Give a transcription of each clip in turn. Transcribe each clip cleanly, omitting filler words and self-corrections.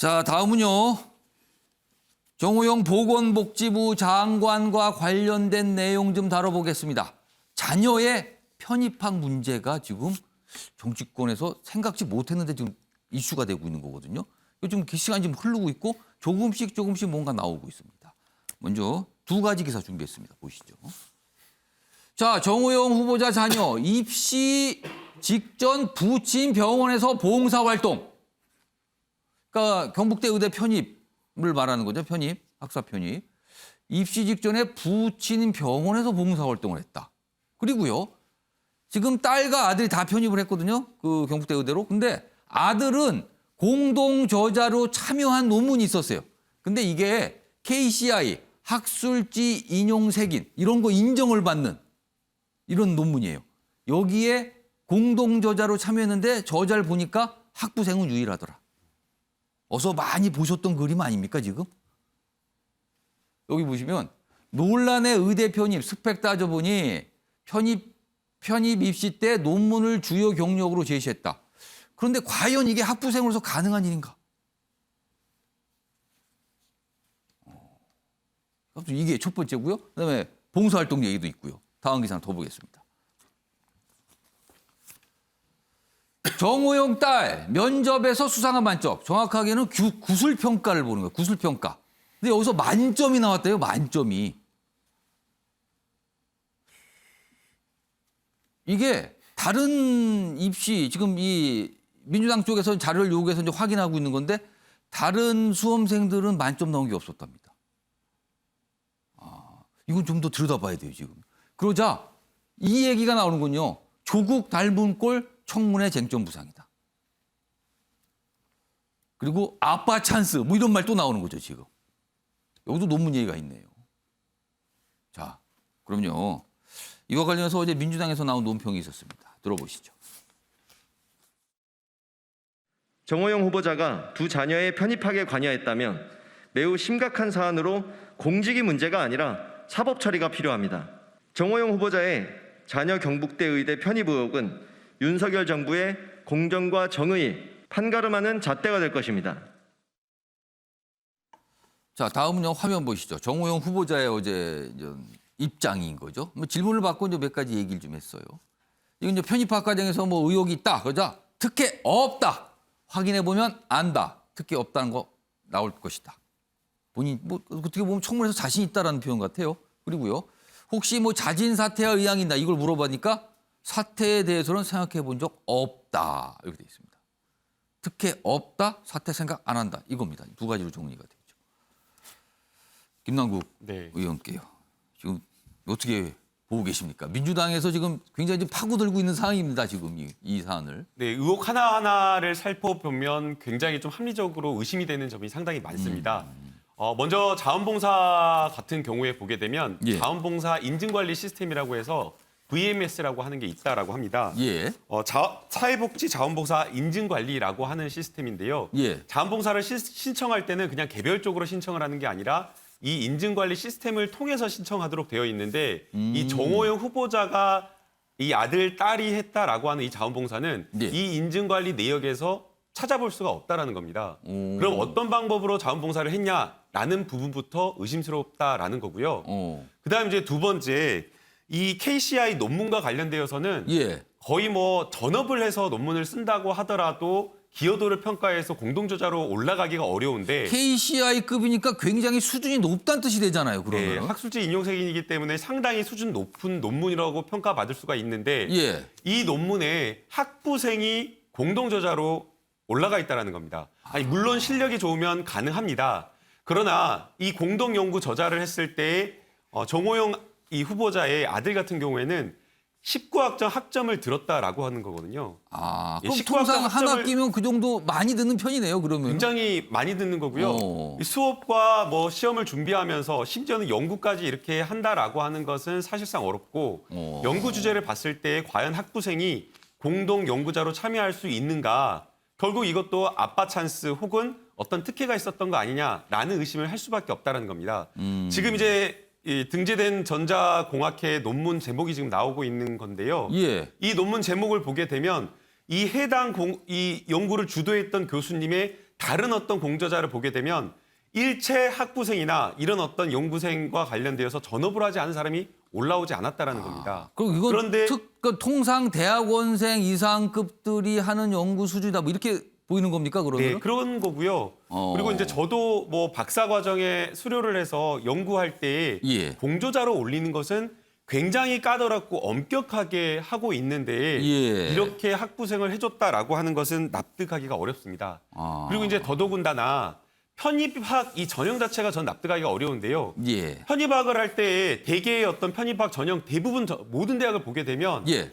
자, 다음은요. 정호영 보건복지부 장관과 관련된 내용 좀 다뤄보겠습니다. 자녀의 편입학 문제가 지금 정치권에서 생각지 못했는데 지금 이슈가 되고 있는 거거든요. 요즘 시간이 좀 흐르고 있고 조금씩 뭔가 나오고 있습니다. 먼저 두 가지 기사 준비했습니다. 보시죠. 자, 정호영 후보자 자녀 입시 직전 부친 병원에서 봉사활동. 그러니까 경북대 의대 편입을 말하는 거죠. 편입, 학사 편입. 입시 직전에 부친 병원에서 봉사활동을 했다. 그리고요. 지금 딸과 아들이 다 편입을 했거든요. 그 경북대 의대로. 근데 아들은 공동 저자로 참여한 논문이 있었어요. 근데 이게 KCI 학술지 인용 색인 이런 거 인정을 받는 이런 논문이에요. 여기에 공동 저자로 참여했는데 저자를 보니까 학부생은 유일하더라. 어서 많이 보셨던 그림 아닙니까 지금? 여기 보시면 논란의 의대 편입 스펙 따져보니 편입 입시 때 논문을 주요 경력으로 제시했다. 그런데 과연 이게 학부생으로서 가능한 일인가? 이게 첫 번째고요. 그다음에 봉사활동 얘기도 있고요. 다음 기사 더 보겠습니다. 정호영 딸 면접에서 수상한 만점. 정확하게는 구술평가를 보는 거예요. 구술평가. 근데 여기서 만점이 나왔대요. 만점이. 이게 다른 입시 지금 이 민주당 쪽에서 자료를 요구해서 이제 확인하고 있는 건데 다른 수험생들은 만점 나온 게 없었답니다. 이건 좀 더 들여다봐야 돼요 지금. 그러자 이 얘기가 나오는군요. 조국 닮은 꼴 청문회 쟁점 부상이다. 그리고 아빠 찬스 뭐 이런 말 또 나오는 거죠 지금. 여기도 논문 얘기가 있네요. 자, 그럼요. 이와 관련해서 어제 민주당에서 나온 논평이 있었습니다. 들어보시죠. 정호영 후보자가 두 자녀의 편입학에 관여했다면 매우 심각한 사안으로 공직이 문제가 아니라 사법 처리가 필요합니다. 정호영 후보자의 자녀 경북대 의대 편입 의혹은 윤석열 정부의 공정과 정의의 판가름하는 잣대가 될 것입니다. 자, 다음은요. 화면 보시죠. 정호영 후보자의 어제 입장인 거죠. 뭐 질문을 받고 이제 몇 가지 얘기를 좀 했어요. 이건 이제 편입학 과정에서 뭐 의혹이 있다. 그러자 특혜 없다. 확인해 보면 안다. 특혜 없다는 거 나올 것이다. 본인 뭐 어떻게 보면 청문회에서 자신 있다라는 표현 같아요. 그리고요. 혹시 뭐 자진 사퇴할 의향이 있나 이걸 물어보니까 사퇴에 대해서는 생각해 본 적 없다. 이렇게 돼 있습니다. 특혜 없다. 사퇴 생각 안 한다. 이겁니다. 두 가지로 정리가 되죠. 김남국 의원께요. 지금 어떻게 보고 계십니까? 민주당에서 지금 굉장히 파고들고 있는 상황입니다. 지금 이 사안을. 네, 의혹 하나하나를 살펴보면 굉장히 좀 합리적으로 의심이 되는 점이 상당히 많습니다. 먼저 자원봉사 같은 경우에 보게 되면 자원봉사 인증관리 시스템이라고 해서 VMS라고 하는 게 있다라고 합니다. 사회복지 자원봉사 인증관리라고 하는 시스템인데요. 자원봉사를 신청할 때는 그냥 개별적으로 신청을 하는 게 아니라 이 인증관리 시스템을 통해서 신청하도록 되어 있는데 이 정호영 후보자가 이 아들, 딸이 했다라고 하는 이 자원봉사는 이 인증관리 내역에서 찾아볼 수가 없다라는 겁니다. 그럼 어떤 방법으로 자원봉사를 했냐라는 부분부터 의심스럽다라는 거고요. 그다음에 이제 두 번째, 이 KCI 논문과 관련되어서는 거의 뭐 전업을 해서 논문을 쓴다고 하더라도 기여도를 평가해서 공동저자로 올라가기가 어려운데 KCI급이니까 굉장히 수준이 높다는 뜻이 되잖아요. 그러면. 네, 학술지 인용색이기 때문에 상당히 수준 높은 논문이라고 평가받을 수가 있는데 이 논문에 학부생이 공동저자로 올라가 있다는 겁니다. 아니, 물론 실력이 좋으면 가능합니다. 그러나 이 공동연구 저자를 했을 때 정호영 이 후보자의 아들 같은 경우에는 19학점 학점을 들었다라고 하는 거거든요. 그럼 통상 한 학기면 그 정도 많이 듣는 편이네요. 그러면 굉장히 많이 듣는 거고요. 수업과 뭐 시험을 준비하면서 심지어는 연구까지 이렇게 한다라고 하는 것은 사실상 어렵고 연구 주제를 봤을 때 과연 학부생이 공동 연구자로 참여할 수 있는가? 결국 이것도 아빠 찬스 혹은 어떤 특혜가 있었던 거 아니냐라는 의심을 할 수밖에 없다는 겁니다. 지금 이제 등재된 전자공학회 논문 제목이 지금 나오고 있는 건데요. 이 논문 제목을 보게 되면 이 해당 이 연구를 주도했던 교수님의 다른 어떤 공저자를 보게 되면 일체 학부생이나 이런 어떤 연구생과 관련되어서 전업을 하지 않은 사람이 올라오지 않았다라는 겁니다. 그럼 이건 그런데 통상 대학원생 이상급들이 하는 연구 수준이다. 뭐 이렇게 보이는 겁니까, 그러면? 네, 그런 거고요. 그리고 이제 저도 뭐 박사 과정에 수료를 해서 연구할 때 예. 공조자로 올리는 것은 굉장히 까다롭고 엄격하게 하고 있는데 예. 이렇게 학부생을 해줬다라고 하는 것은 납득하기가 어렵습니다. 그리고 이제 더더군다나 편입학 이 전형 자체가 전 납득하기가 어려운데요. 예. 편입학을 할 때 대개의 어떤 편입학 전형 대부분 모든 대학을 보게 되면 예.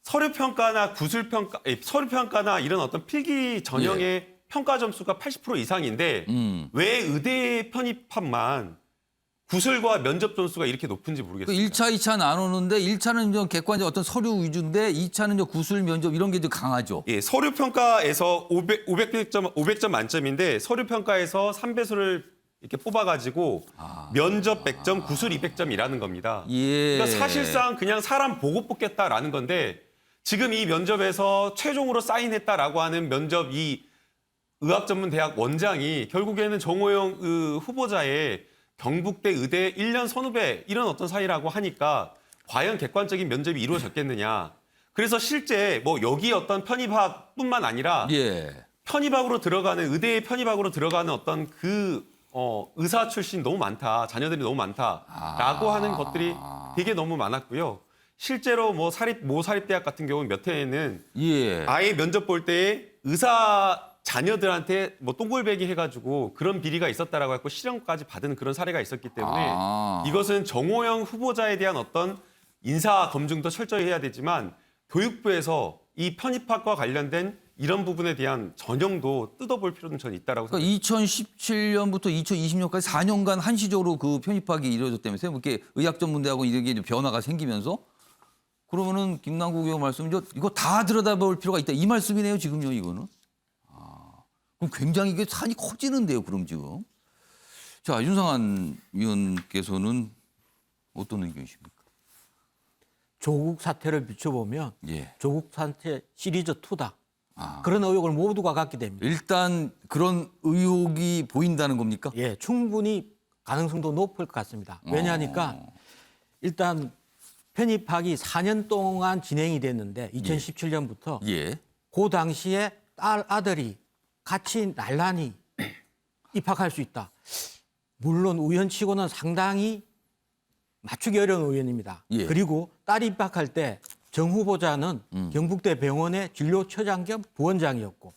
서류평가나 구술평가, 서류평가나 이런 어떤 필기 전형의 평가 점수가 80% 이상인데 왜 의대 편입학만 구술과 면접 점수가 이렇게 높은지 그 모르겠습니다. 1차, 2차 나누는데 1차는 좀 객관적 어떤 서류 위주인데 2차는 좀 구술 면접 이런 게 좀 강하죠. 예, 서류평가에서 500점 만점인데 서류평가에서 3배수를 이렇게 뽑아가지고 면접 100점, 구술 200점이라는 겁니다. 예. 그러니까 사실상 그냥 사람 보고 뽑겠다라는 건데 지금 이 면접에서 최종으로 사인했다라고 하는 면접 이 의학전문대학 원장이 결국에는 정호영 후보자의 경북대 의대 1년 선후배 이런 어떤 사이라고 하니까 과연 객관적인 면접이 이루어졌겠느냐. 그래서 실제 뭐 여기 어떤 편입학뿐만 아니라 예. 편입학으로 들어가는 의대의 편입학으로 들어가는 어떤 의사 출신 너무 많다. 자녀들이 너무 많다라고 하는 것들이 되게 너무 많았고요. 실제로 뭐 모 사립대학 같은 경우는 몇 해에는 예. 아예 면접 볼 때 의사 자녀들한테 뭐 똥골배기 해가지고 그런 비리가 있었다라고 했고 실형까지 받은 그런 사례가 있었기 때문에 이것은 정호영 후보자에 대한 어떤 인사 검증도 철저히 해야 되지만 교육부에서 이 편입학과 관련된 이런 부분에 대한 전형도 뜯어볼 필요는 저는 있다라고 생각합니다. 그러니까 2017년부터 2020년까지 4년간 한시적으로 그 편입학이 이루어졌다면서요? 뭐 이렇게 의학전문대하고 이렇게 변화가 생기면서 그러면은 김남국 의원 말씀이죠. 이거 다 들여다볼 필요가 있다. 이 말씀이네요, 지금요, 이거는. 그럼 굉장히 이게 산이 커지는데요, 그럼 지금. 자, 윤상한 위원께서는 어떤 의견이십니까? 조국 사태를 비춰보면 예. 조국 사태 시리즈 2다. 그런 의혹을 모두가 갖게 됩니다. 일단 그런 의혹이 보인다는 겁니까? 예, 충분히 가능성도 높을 것 같습니다. 왜냐하니까 일단 편입학이 4년 동안 진행이 됐는데 2017년부터 예. 그 당시에 아들이 같이 날라니 입학할 수 있다. 물론 우연치고는 상당히 맞추기 어려운 의원입니다. 예. 그리고 딸이 입학할 때 정 후보자는 경북대 병원의 진료처장 겸 부원장이었고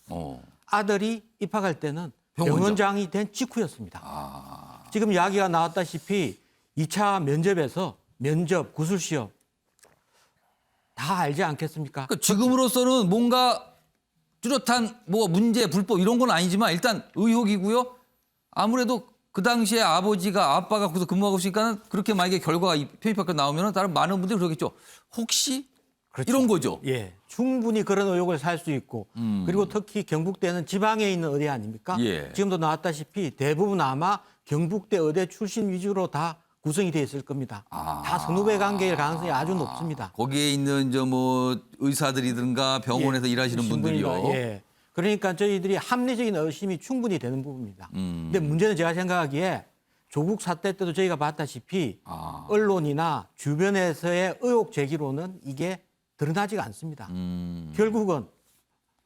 아들이 입학할 때는 병원장이 된 직후였습니다. 지금 이야기가 나왔다시피 2차 면접에서 면접, 구술시험 다 알지 않겠습니까? 그러니까 지금으로서는 뭔가 뚜렷한 뭐 문제, 불법 이런 건 아니지만 일단 의혹이고요. 아무래도 그 당시에 아빠가 거기서 근무하고 있으니까 그렇게 만약에 결과가 편입학교 나오면 다른 많은 분들이 그러겠죠. 혹시 그렇죠. 이런 거죠. 예, 충분히 그런 의혹을 살 수 있고 그리고 특히 경북대는 지방에 있는 의대 아닙니까? 예. 지금도 나왔다시피 대부분 아마 경북대 의대 출신 위주로 다 구성이 돼 있을 겁니다. 다 선후배 관계일 가능성이 아주 높습니다. 거기에 있는 저 뭐 의사들이든가 병원에서 예, 일하시는 분들이요. 신분이나, 예. 그러니까 저희들이 합리적인 의심이 충분히 되는 부분입니다. 근데 문제는 제가 생각하기에 조국 사태 때도 저희가 봤다시피 언론이나 주변에서의 의혹 제기로는 이게 드러나지가 않습니다. 결국은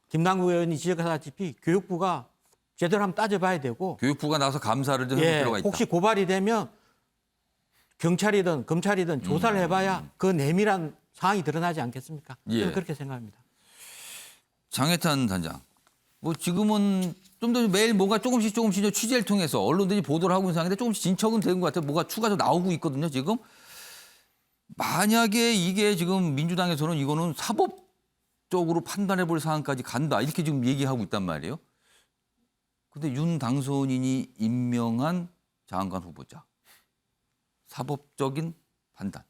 김남국 의원이 지적하다시피 교육부가 제대로 한번 따져봐야 되고 교육부가 나서 감사를 좀 해볼 필요가 있다. 혹시 고발이 되면 경찰이든 검찰이든 조사를 해봐야 그 내밀한 사항이 드러나지 않겠습니까? 예. 저는 그렇게 생각합니다. 장혜탄 단장. 뭐 지금은 좀 더 매일 뭔가 조금씩 취재를 통해서 언론들이 보도를 하고 있는 상황인데 조금씩 진척은 되는 것 같아요. 뭐가 추가로 나오고 있거든요, 지금. 만약에 이게 지금 민주당에서는 이거는 사법적으로 판단해 볼 사안까지 간다. 이렇게 지금 얘기하고 있단 말이에요. 근데 윤 당선인이 임명한 장관 후보자. 사법적인 판단.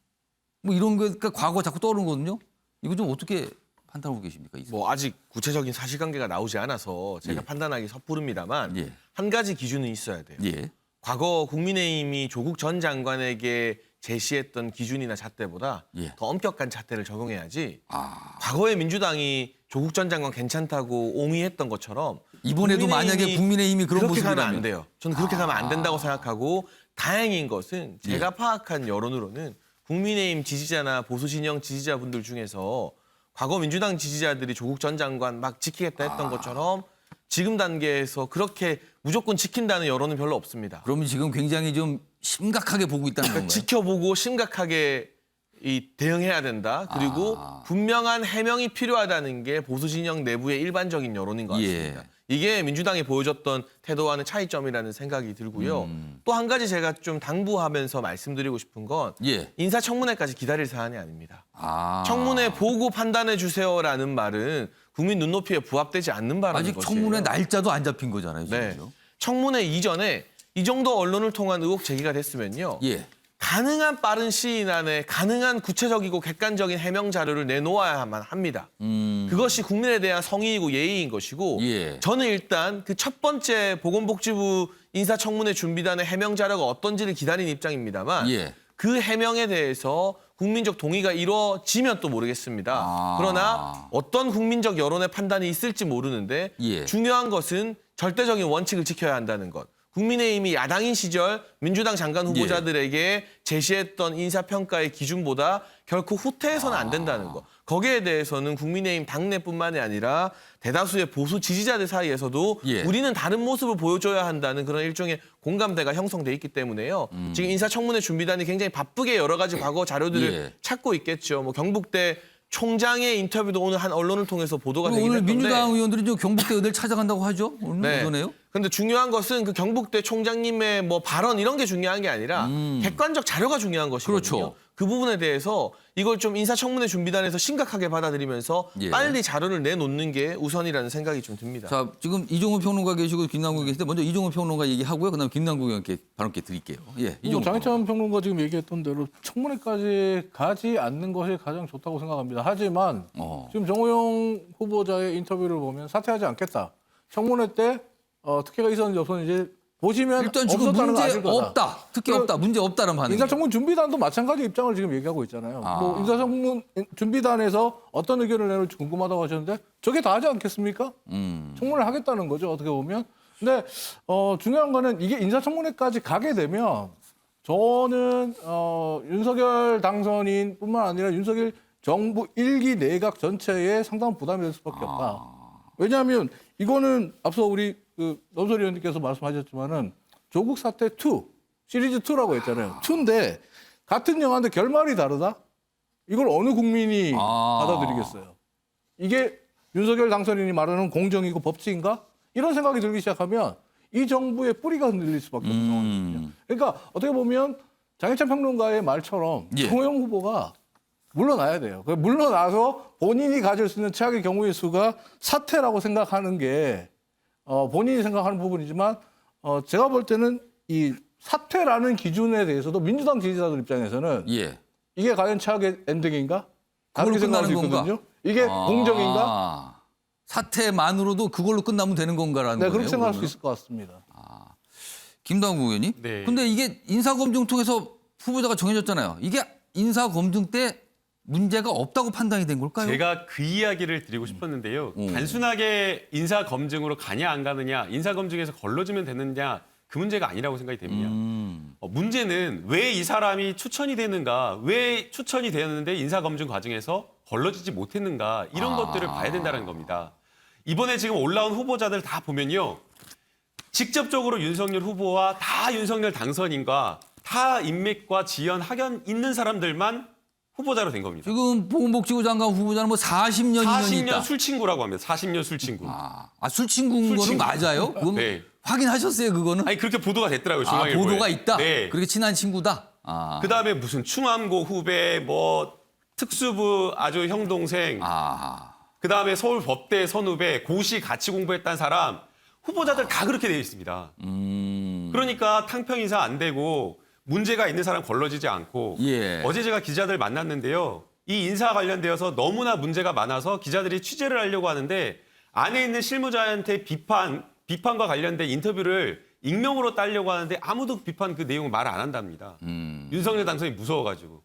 뭐 이런 거, 그러니까 과거 자꾸 떠오르는 거거든요. 이거 좀 어떻게 판단하고 계십니까? 뭐 아직 구체적인 사실관계가 나오지 않아서 제가 예. 판단하기 섣부릅니다만 예. 한 가지 기준은 있어야 돼요. 예. 과거 국민의힘이 조국 전 장관에게 제시했던 기준이나 잣대보다 예. 더 엄격한 잣대를 적용해야지 아. 과거에 민주당이 조국 전 장관 괜찮다고 옹의했던 것처럼 이번에도 만약에 국민의힘이 그런 그렇게 가면 모습이라면. 안 돼요. 저는 그렇게 가면 안 된다고 생각하고 다행인 것은 제가 파악한 여론으로는 국민의힘 지지자나 보수 진영 지지자분들 중에서 과거 민주당 지지자들이 조국 전 장관 막 지키겠다 했던 것처럼 지금 단계에서 그렇게 무조건 지킨다는 여론은 별로 없습니다. 그러면 지금 굉장히 좀 심각하게 보고 있다는 건가요? 지켜보고 심각하게 대응해야 된다. 그리고 분명한 해명이 필요하다는 게 보수 진영 내부의 일반적인 여론인 것 같습니다. 예. 이게 민주당이 보여줬던 태도와는 차이점이라는 생각이 들고요. 또 한 가지 제가 좀 당부하면서 말씀드리고 싶은 건 예. 인사청문회까지 기다릴 사안이 아닙니다. 아. 청문회 보고 판단해 주세요라는 말은 국민 눈높이에 부합되지 않는 바라는 아직 것이에요. 청문회 날짜도 안 잡힌 거잖아요. 네. 지금요. 청문회 이전에 이 정도 언론을 통한 의혹 제기가 됐으면요. 예. 가능한 빠른 시일 안에 가능한 구체적이고 객관적인 해명 자료를 내놓아야만 합니다. 그것이 국민에 대한 성의이고 예의인 것이고 예. 저는 일단 그 첫 번째 보건복지부 인사청문회 준비단의 해명 자료가 어떤지를 기다리는 입장입니다만 예. 그 해명에 대해서 국민적 동의가 이루어지면 또 모르겠습니다. 아. 그러나 어떤 국민적 여론의 판단이 있을지 모르는데 예. 중요한 것은 절대적인 원칙을 지켜야 한다는 것. 국민의힘이 야당인 시절 민주당 장관 후보자들에게 제시했던 인사평가의 기준보다 결코 후퇴해서는 안 된다는 것. 거기에 대해서는 국민의힘 당내뿐만이 아니라 대다수의 보수 지지자들 사이에서도 예. 우리는 다른 모습을 보여줘야 한다는 그런 일종의 공감대가 형성돼 있기 때문에요. 지금 인사청문회 준비단이 굉장히 바쁘게 여러 가지 과거 자료들을 예. 찾고 있겠죠. 뭐 경북대 총장의 인터뷰도 오늘 한 언론을 통해서 보도가 되긴 오늘 했던데. 민주당 의원들이 좀 경북대 의대를 찾아간다고 하죠. 오늘 그러네요. 근데 중요한 것은 그 경북대 총장님의 뭐 발언 이런 게 중요한 게 아니라 객관적 자료가 중요한 것이거든요. 그렇죠. 그 부분에 대해서 이걸 좀 인사청문회 준비단에서 심각하게 받아들이면서 예. 빨리 자료를 내놓는 게 우선이라는 생각이 좀 듭니다. 자, 지금 이종호 평론가 계시고 김남국 계시는데 먼저 이종호 평론가 얘기하고요. 그다음에 김남국 의원께 발언께 드릴게요. 예, 이종호 장희찬 평론가 지금 얘기했던 대로 청문회까지 가지 않는 것이 가장 좋다고 생각합니다. 하지만 지금 정호영 후보자의 인터뷰를 보면 사퇴하지 않겠다. 청문회 때 특혜가 있었는지 없었는지 보시면 일단 지금 없었다는 거 문제 아실 거다. 없다. 특히 없다. 문제 없다는 반응. 인사청문 준비단도 마찬가지 입장을 지금 얘기하고 있잖아요. 뭐 인사청문 준비단에서 어떤 의견을 내놓을지 궁금하다고 하셨는데 저게 다 하지 않겠습니까? 청문을 하겠다는 거죠. 어떻게 보면. 근데 중요한 거는 이게 인사청문회까지 가게 되면 저는 윤석열 당선인뿐만 아니라 윤석열 정부 1기 내각 전체에 상당한 부담이 될 수밖에 없다. 왜냐하면 이거는 앞서 우리 논설 위원님께서 말씀하셨지만은 조국 사태 2 시리즈 2라고 했잖아요. 2인데 같은 영화인데 결말이 다르다? 이걸 어느 국민이 받아들이겠어요? 이게 윤석열 당선인이 말하는 공정이고 법치인가? 이런 생각이 들기 시작하면 이 정부의 뿌리가 흔들릴 수밖에 없는 상황이거든요. 그러니까 어떻게 보면 장희찬 평론가의 말처럼 예. 정호영 후보가 물러나야 돼요. 물러나서 본인이 가질 수 있는 최악의 경우의 수가 사퇴라고 생각하는 게 본인이 생각하는 부분이지만 제가 볼 때는 이 사퇴라는 기준에 대해서도 민주당 지지자들 입장에서는 예. 이게 과연 최악의 엔딩인가? 그걸로 다르게 생각할 수 끝나는 건가? 있거든요. 이게 공정인가? 사태만으로도 그걸로 끝나면 되는 건가라는 네, 거예요. 그렇게 생각할 수 그러면? 있을 것 같습니다. 김남국 의원님. 네. 근데 이게 인사검증 통해서 후보자가 정해졌잖아요. 이게 인사검증 때 문제가 없다고 판단이 된 걸까요? 제가 그 이야기를 드리고 싶었는데요. 단순하게 인사 검증으로 가냐 안 가느냐, 인사 검증에서 걸러지면 되느냐 그 문제가 아니라고 생각이 됩니다. 문제는 왜 이 사람이 추천이 되는가, 왜 추천이 되었는데 인사 검증 과정에서 걸러지지 못했는가 이런 것들을 봐야 된다는 겁니다. 이번에 지금 올라온 후보자들 다 보면요, 직접적으로 윤석열 후보와 다 윤석열 당선인과 다 인맥과 지연 학연 있는 사람들만 후보자로 된 겁니다. 지금 보건복지부 장관 후보자는 뭐 40년 인연이 있다. 40년 술친구라고 합니다. 40년 술친구. 술 친구인 거는 친구. 맞아요? 그건 네. 확인하셨어요, 그거는? 아니 그렇게 보도가 됐더라고요. 중앙일보에. 보도가 있다? 네. 그렇게 친한 친구다? 그다음에 무슨 충암고 후배, 뭐 특수부 아주 형 동생, 그다음에 서울 법대 선후배, 고시 같이 공부했다는 사람 후보자들 다 그렇게 되어 있습니다. 그러니까 탕평 인사 안 되고 문제가 있는 사람 걸러지지 않고 예. 어제 제가 기자들 만났는데요. 이 인사 관련되어서 너무나 문제가 많아서 기자들이 취재를 하려고 하는데 안에 있는 실무자한테 비판과 관련된 인터뷰를 익명으로 따려고 하는데 아무도 비판 그 내용을 말 안 한답니다. 윤석열 당선이 무서워가지고.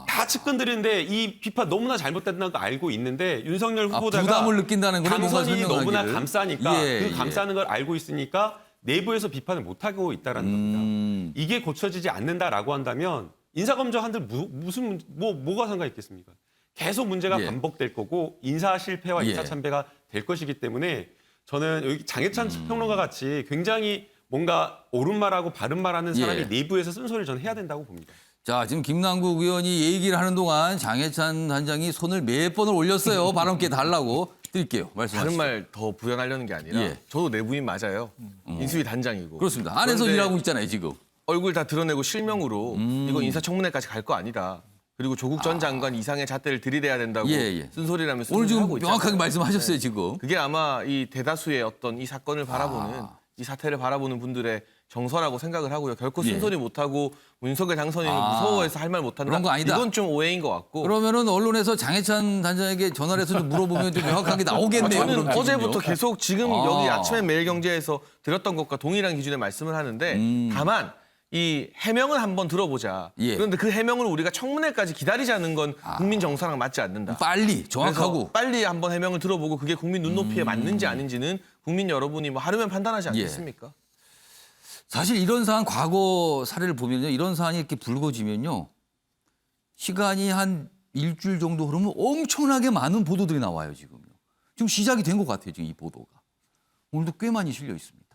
다 측근들인데 이 비판 너무나 잘못된다는 거 알고 있는데 윤석열 후보자가 부담을 느낀다는 거는 뭔가 당선이 너무나 설명하기를. 감싸니까 예, 그 감싸는 걸 알고 있으니까 내부에서 비판을 못하고 있다는 겁니다. 이게 고쳐지지 않는다라고 한다면 인사검증 한들 무슨 뭐가 상관 있겠습니까? 계속 문제가 예. 반복될 거고 인사 실패와 인사 예. 참배가 될 것이기 때문에 저는 여기 장해찬 평론가 같이 굉장히 뭔가 옳은 말하고 바른 말하는 사람이 예. 내부에서 쓴소리를 저는 해야 된다고 봅니다. 자, 지금 김남국 의원이 얘기를 하는 동안 장해찬 단장이 손을 몇 번을 올렸어요. 발언기에 달라고. 드릴게요. 말씀하시죠. 다른 말 더 부연하려는 게 아니라 예. 저도 내부인 맞아요. 인수위 단장이고. 그렇습니다. 안에서 그런데 일하고 있잖아요, 지금. 얼굴 다 드러내고 실명으로 이거 인사청문회까지 갈 거 아니다. 그리고 조국 전 장관 이상의 잣대를 들이대야 된다고 예, 예. 쓴소리라며 오늘 지금 하고 있잖아요. 명확하게 말씀하셨어요, 지금. 그게 아마 이 대다수의 어떤 이 사건을 바라보는 이 사태를 바라보는 분들의 정서라고 생각을 하고요. 결코 예. 쓴소리 못하고 윤석열 당선인을 무서워해서 할 말 못한다. 그런 거 아니다. 이건 좀 오해인 것 같고. 그러면은 언론에서 장해찬 단장에게 전화를 해서 좀 물어보면 좀 명확하게 나오겠네요. 저는 그럼 어제부터 지금요. 계속 지금 아. 여기 아침에 매일경제에서 들었던 것과 동일한 기준의 말씀을 하는데 다만 이 해명을 한번 들어보자. 예. 그런데 그 해명을 우리가 청문회까지 기다리자는 건 국민 정서랑 맞지 않는다. 빨리, 정확하고. 그래서 빨리 한번 해명을 들어보고 그게 국민 눈높이에 맞는지 아닌지는 국민 여러분이 뭐 하루면 판단하지 예. 않겠습니까? 사실 이런 사안 과거 사례를 보면요. 이런 사안이 이렇게 불거지면요. 시간이 한 일주일 정도 흐르면 엄청나게 많은 보도들이 나와요, 지금요. 지금 시작이 된 것 같아요, 지금 이 보도가. 오늘도 꽤 많이 실려 있습니다.